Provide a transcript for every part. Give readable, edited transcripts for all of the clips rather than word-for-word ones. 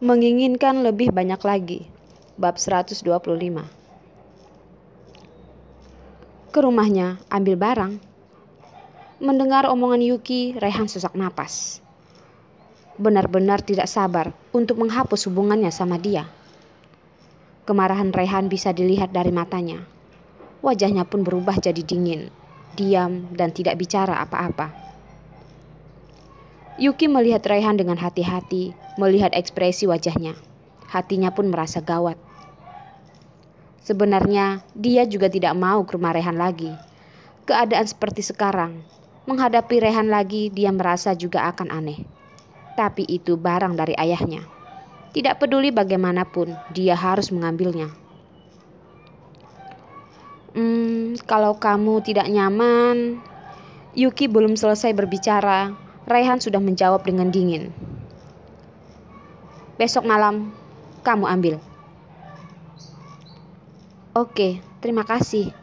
Menginginkan lebih banyak lagi. Bab 125. Ke rumahnya, ambil barang. Mendengar omongan Yuki, Rehan sesak napas. Benar-benar tidak sabar untuk menghapus hubungannya sama dia. Kemarahan Rehan bisa dilihat dari matanya. Wajahnya pun berubah jadi dingin, diam dan tidak bicara apa-apa. Yuki melihat Rehan dengan hati-hati, melihat ekspresi wajahnya. Hatinya pun merasa gawat. Sebenarnya dia juga tidak mau ke rumah Rehan lagi. Keadaan seperti sekarang, menghadapi Rehan lagi dia merasa juga akan aneh. Tapi itu barang dari ayahnya. Tidak peduli bagaimanapun, dia harus mengambilnya. Kalau kamu tidak nyaman. Yuki belum selesai berbicara, Rehan sudah menjawab dengan dingin. Besok malam, kamu ambil. Oke, terima kasih.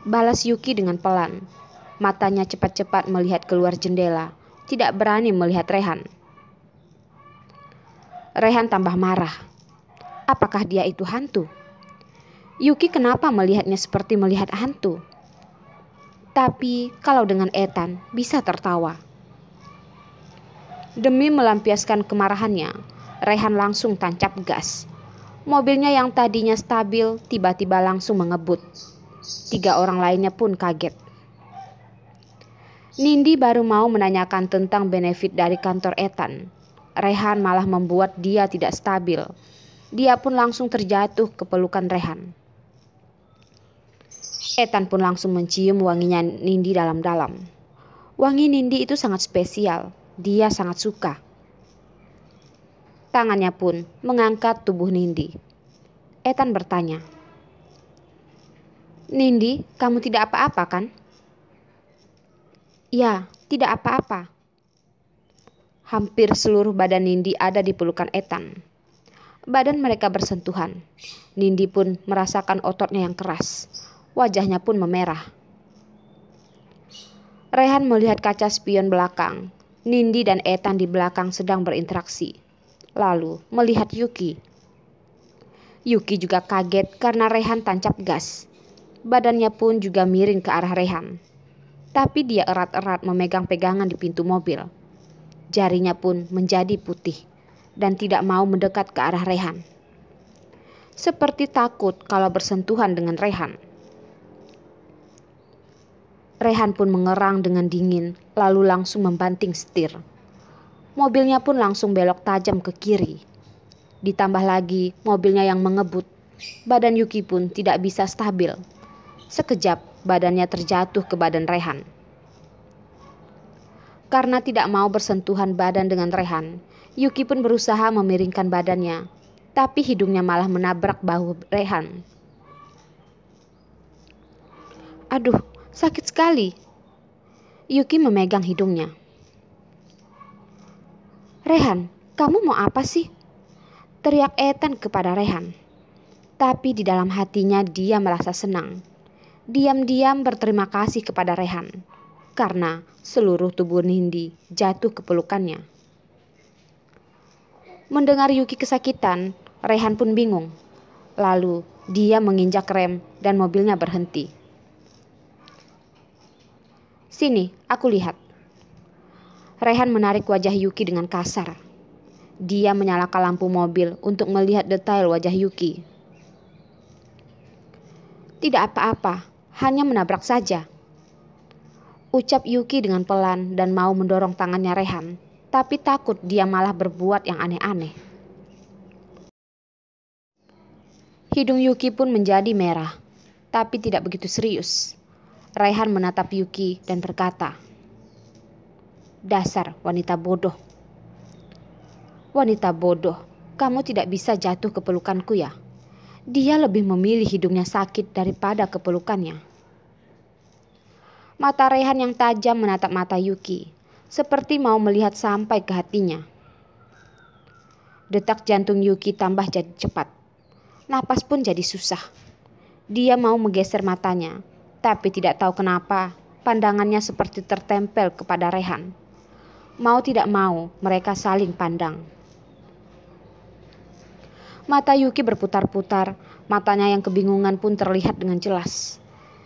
Balas Yuki dengan pelan. Matanya cepat-cepat melihat keluar jendela, tidak berani melihat Rehan. Rehan tambah marah. Apakah dia itu hantu? Yuki kenapa melihatnya seperti melihat hantu? Tapi kalau dengan Ethan bisa tertawa. Demi melampiaskan kemarahannya, Rehan langsung tancap gas. Mobilnya yang tadinya stabil tiba-tiba langsung mengebut. 3 orang lainnya pun kaget. Nindi baru mau menanyakan tentang benefit dari kantor Ethan. Rehan malah membuat dia tidak stabil. Dia pun langsung terjatuh ke pelukan Rehan. Ethan pun langsung mencium wanginya Nindi dalam-dalam. Wangi Nindi itu sangat spesial. Dia sangat suka. Tangannya pun mengangkat tubuh Nindi. Ethan bertanya, Nindi, kamu tidak apa-apa kan? Ya, tidak apa-apa. Hampir seluruh badan Nindi ada di pelukan Ethan. Badan mereka bersentuhan. Nindi pun merasakan ototnya yang keras. Wajahnya pun memerah. Rehan melihat kaca spion belakang. Nindi dan Ethan di belakang sedang berinteraksi. Lalu melihat Yuki. Yuki juga kaget karena Rehan tancap gas. Badannya pun juga miring ke arah Rehan. Tapi dia erat-erat memegang pegangan di pintu mobil. Jarinya pun menjadi putih dan tidak mau mendekat ke arah Rehan. Seperti takut kalau bersentuhan dengan Rehan. Rehan pun mengerang dengan dingin, lalu langsung membanting setir. Mobilnya pun langsung belok tajam ke kiri. Ditambah lagi mobilnya yang mengebut, badan Yuki pun tidak bisa stabil. Sekejap badannya terjatuh ke badan Rehan. Karena tidak mau bersentuhan badan dengan Rehan, Yuki pun berusaha memiringkan badannya, tapi hidungnya malah menabrak bahu Rehan. Aduh, sakit sekali. Yuki memegang hidungnya. Rehan, kamu mau apa sih? Teriak Ethan kepada Rehan. Tapi di dalam hatinya dia merasa senang. Diam-diam berterima kasih kepada Rehan. Karena seluruh tubuh Nindi jatuh ke pelukannya. Mendengar Yuki kesakitan, Rehan pun bingung. Lalu dia menginjak rem dan mobilnya berhenti. Sini, aku lihat. Rehan menarik wajah Yuki dengan kasar. Dia menyalakan lampu mobil untuk melihat detail wajah Yuki. Tidak apa-apa, hanya menabrak saja. Ucap Yuki dengan pelan dan mau mendorong tangannya Rehan, tapi takut dia malah berbuat yang aneh-aneh. Hidung Yuki pun menjadi merah, tapi tidak begitu serius. Rehan menatap Yuki dan berkata, Dasar wanita bodoh. Wanita bodoh, kamu tidak bisa jatuh ke pelukanku ya. Dia lebih memilih hidungnya sakit daripada kepelukannya. Mata Rehan yang tajam menatap mata Yuki, seperti mau melihat sampai ke hatinya. Detak jantung Yuki tambah jadi cepat. Napas pun jadi susah. Dia mau menggeser matanya, tapi tidak tahu kenapa pandangannya seperti tertempel kepada Rehan. Mau tidak mau mereka saling pandang. Mata Yuki berputar-putar, matanya yang kebingungan pun terlihat dengan jelas.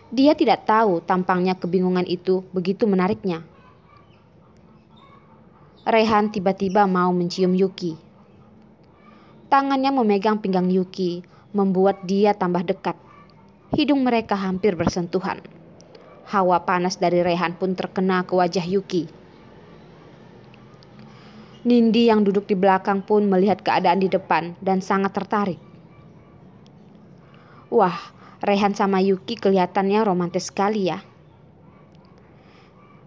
Dia tidak tahu tampangnya kebingungan itu begitu menariknya. Rehan tiba-tiba mau mencium Yuki. Tangannya memegang pinggang Yuki, membuat dia tambah dekat. Hidung mereka hampir bersentuhan. Hawa panas dari Rehan pun terkena ke wajah Yuki. Nindi yang duduk di belakang pun melihat keadaan di depan dan sangat tertarik. Wah, Rehan sama Yuki kelihatannya romantis sekali ya.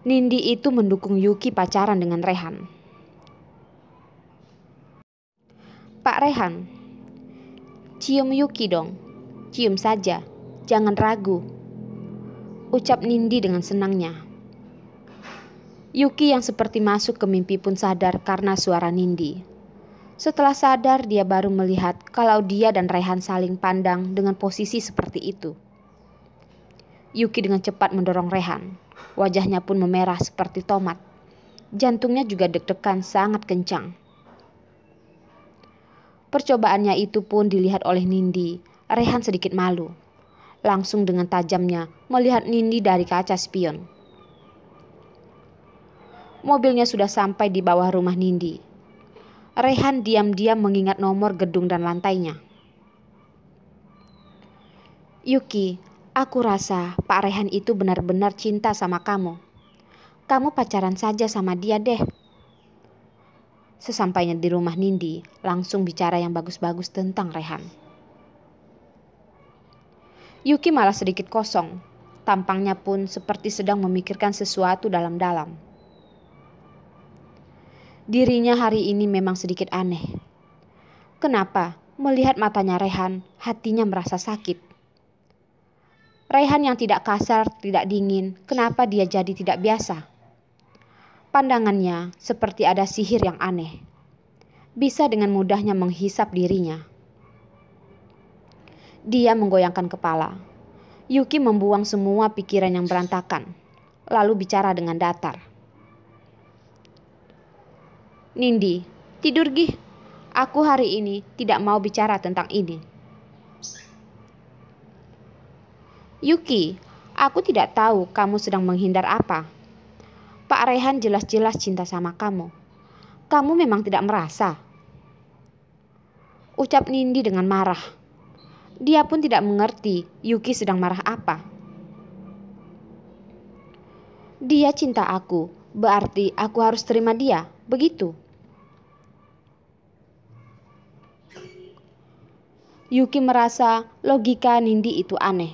Nindi itu mendukung Yuki pacaran dengan Rehan. Pak Rehan, cium Yuki dong. Cium saja, jangan ragu. Ucap Nindi dengan senangnya. Yuki yang seperti masuk ke mimpi pun sadar karena suara Nindi. Setelah sadar, dia baru melihat kalau dia dan Rehan saling pandang dengan posisi seperti itu. Yuki dengan cepat mendorong Rehan. Wajahnya pun memerah seperti tomat. Jantungnya juga deg-degan sangat kencang. Percobaannya itu pun dilihat oleh Nindi. Rehan sedikit malu. Langsung dengan tajamnya melihat Nindi dari kaca spion. Mobilnya sudah sampai di bawah rumah Nindi. Rehan diam-diam mengingat nomor gedung dan lantainya. Yuki, aku rasa Pak Rehan itu benar-benar cinta sama kamu. Kamu pacaran saja sama dia deh. Sesampainya di rumah Nindi, langsung bicara yang bagus-bagus tentang Rehan. Yuki malah sedikit kosong. Tampangnya pun seperti sedang memikirkan sesuatu dalam-dalam. Dirinya hari ini memang sedikit aneh. Kenapa melihat matanya Rehan, hatinya merasa sakit. Rehan yang tidak kasar, tidak dingin, kenapa dia jadi tidak biasa? Pandangannya seperti ada sihir yang aneh. Bisa dengan mudahnya menghisap dirinya. Dia menggoyangkan kepala. Yuki membuang semua pikiran yang berantakan, lalu bicara dengan datar. Nindi, tidur gih. Aku hari ini tidak mau bicara tentang ini. Yuki, aku tidak tahu kamu sedang menghindar apa. Pak Rehan jelas-jelas cinta sama kamu. Kamu memang tidak merasa. Ucap Nindi dengan marah. Dia pun tidak mengerti Yuki sedang marah apa. Dia cinta aku, berarti aku harus terima dia, begitu. Yuki merasa logika Nindi itu aneh.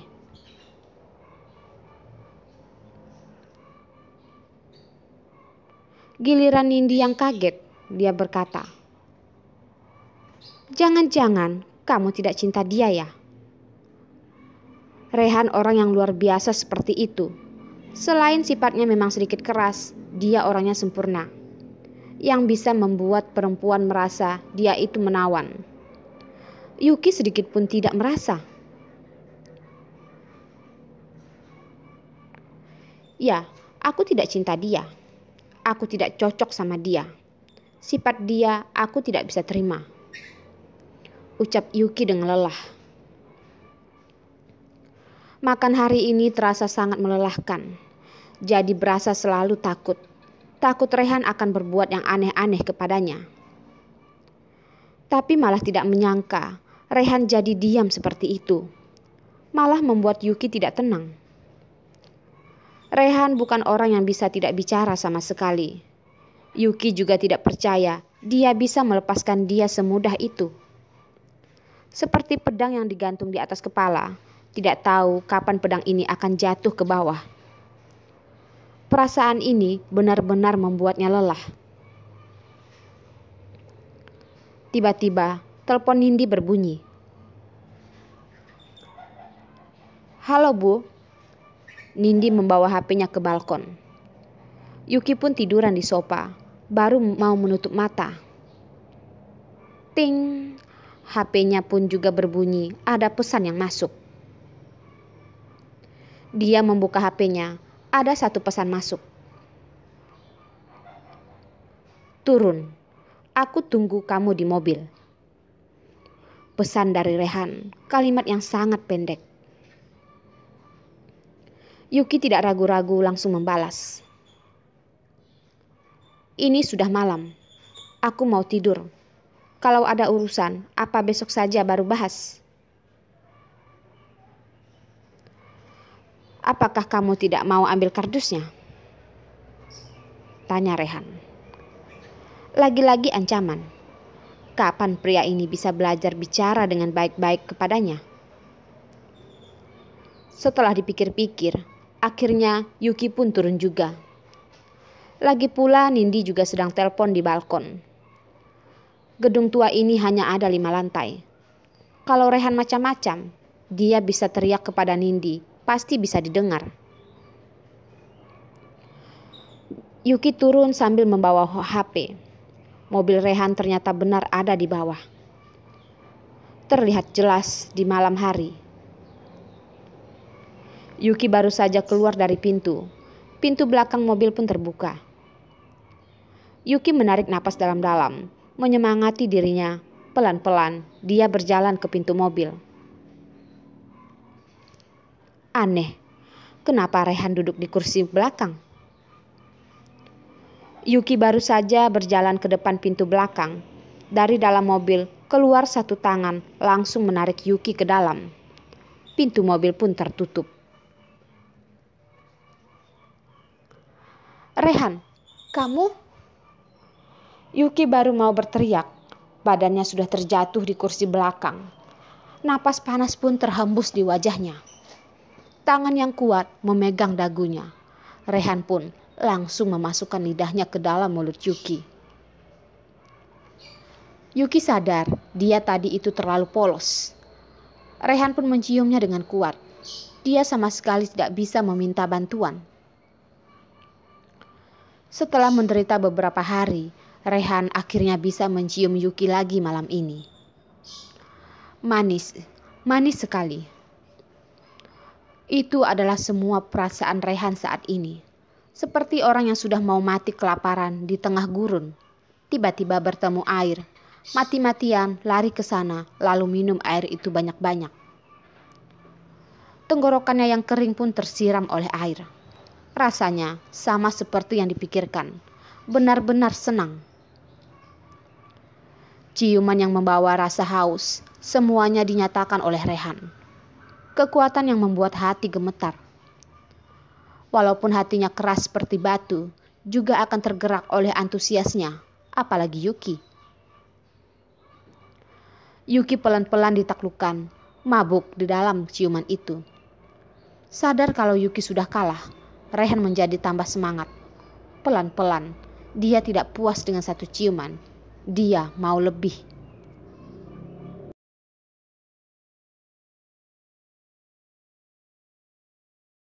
Giliran Nindi yang kaget, dia berkata, "Jangan-jangan kamu tidak cinta dia ya?" Rehan orang yang luar biasa seperti itu. Selain sifatnya memang sedikit keras, dia orangnya sempurna. Yang bisa membuat perempuan merasa dia itu menawan. Yuki sedikit pun tidak merasa. Ya, aku tidak cinta dia. Aku tidak cocok sama dia. Sifat dia aku tidak bisa terima. Ucap Yuki dengan lelah. Makan hari ini terasa sangat melelahkan. Jadi berasa selalu takut. Takut Rehan akan berbuat yang aneh-aneh kepadanya. Tapi malah tidak menyangka Rehan jadi diam seperti itu. Malah membuat Yuki tidak tenang. Rehan bukan orang yang bisa tidak bicara sama sekali. Yuki juga tidak percaya dia bisa melepaskan dia semudah itu. Seperti pedang yang digantung di atas kepala, tidak tahu kapan pedang ini akan jatuh ke bawah. Perasaan ini benar-benar membuatnya lelah. Tiba-tiba, telepon Nindi berbunyi. Halo Bu. Nindi membawa HP-nya ke balkon. Yuki pun tiduran di sofa, baru mau menutup mata. Ting, HP-nya pun juga berbunyi, ada pesan yang masuk. Dia membuka HP-nya, ada satu pesan masuk. Turun, aku tunggu kamu di mobil. Pesan dari Rehan, kalimat yang sangat pendek. Yuki tidak ragu-ragu langsung membalas. Ini sudah malam. Aku mau tidur. Kalau ada urusan, apa besok saja baru bahas? Apakah kamu tidak mau ambil kardusnya? Tanya Rehan. Lagi-lagi ancaman. Kapan pria ini bisa belajar bicara dengan baik-baik kepadanya? Setelah dipikir-pikir, akhirnya Yuki pun turun juga. Lagi pula Nindi juga sedang telepon di balkon. Gedung tua ini hanya ada 5 lantai. Kalau Rehan macam-macam, dia bisa teriak kepada Nindi, pasti bisa didengar. Yuki turun sambil membawa HP. Mobil Rehan ternyata benar ada di bawah. Terlihat jelas di malam hari. Yuki baru saja keluar dari pintu. Pintu belakang mobil pun terbuka. Yuki menarik napas dalam-dalam, menyemangati dirinya. Pelan-pelan dia berjalan ke pintu mobil. Aneh, kenapa Rehan duduk di kursi belakang? Yuki baru saja berjalan ke depan pintu belakang. Dari dalam mobil keluar satu tangan langsung menarik Yuki ke dalam. Pintu mobil pun tertutup. Rehan, kamu? Yuki baru mau berteriak. Badannya sudah terjatuh di kursi belakang. Napas panas pun terhembus di wajahnya. Tangan yang kuat memegang dagunya. Rehan pun langsung memasukkan lidahnya ke dalam mulut Yuki. Yuki sadar dia tadi itu terlalu polos. Rehan pun menciumnya dengan kuat. Dia sama sekali tidak bisa meminta bantuan. Setelah menderita beberapa hari, Rehan akhirnya bisa mencium Yuki lagi malam ini. Manis, manis sekali. Itu adalah semua perasaan Rehan saat ini. Seperti orang yang sudah mau mati kelaparan di tengah gurun. Tiba-tiba bertemu air. Mati-matian lari ke sana lalu minum air itu banyak-banyak. Tenggorokannya yang kering pun tersiram oleh air. Rasanya sama seperti yang dipikirkan. Benar-benar senang. Ciuman yang membawa rasa haus. Semuanya dinyatakan oleh Rehan. Kekuatan yang membuat hati gemetar. Walaupun hatinya keras seperti batu, juga akan tergerak oleh antusiasnya, apalagi Yuki. Yuki pelan-pelan ditaklukkan, mabuk di dalam ciuman itu. Sadar kalau Yuki sudah kalah, Rehan menjadi tambah semangat. Pelan-pelan, dia tidak puas dengan satu ciuman. Dia mau lebih.